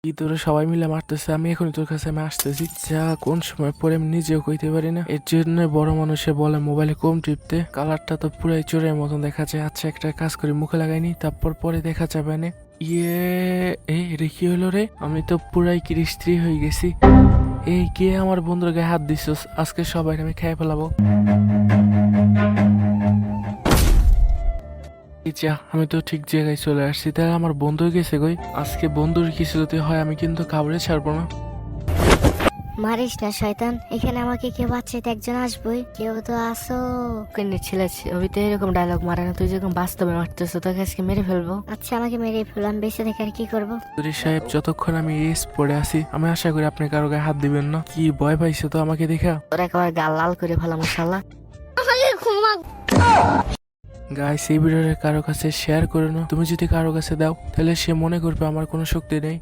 কি তোরা সবাই মিলে মারতেছে, আমি এখন তোর কাছে আমি আসতেছি। যা কোন সময় পরে আমি নিজেও কইতে পারি না। এর জন্য বড় মানুষে বলে মোবাইলে কম টিপতে। কালারটা তো পুরাই চোরের মতন দেখা যায়। আচ্ছা একটা কাজ করি, মুখে লাগাইনি, তারপর পরে দেখা যাবে না। ইয়ে, এটা কি হলো রে? আমি তো পুরাই কি স্ত্রী হয়ে গেছি। এই কে আমার বন্ধুর গায়ে হাত দিছস? আজকে সবাই আমি খেয়ে ফেলাবো। যা, আমি তো ঠিক জায়গায় চলে আসছি। তাহলে আমার বন্ধু গেছে কই? আজকে বন্ধুর কিছু যদি হয় আমি কিন্তু কাউরে ছাড়বো না। মারিস না শয়তান, এখানে আমাকে কেউ বাচ্চাতে একজন আসবই, কেউ তো আসো। কিন্তু ছেলে ছবিতে এরকম ডায়লগ মারে না, তুই যেরকম বাস্তবে মারতেছো তোকে আজকে মেরে ফেলবো। আচ্ছা আমাকে মেরে ফেলো, আমি বেঁচে থেকে আর কি করবো? চৌধুরী সাহেব, যতক্ষণ আমি এস পড়ে আছি আমি আশা করি আপনি কারো গায়ে হাত দিবেন না। কি ভয় পাইছে তো আমাকে দেখা? তোর একেবারে গাল লাল করে ফেলাম শালা। গাইস, এই ভিডিওটা কারো কাছে শেয়ার করে না। তুমি যদি কারো কাছে দাও তাহলে সে মনে করবে আমার কোনো শক্তি নেই।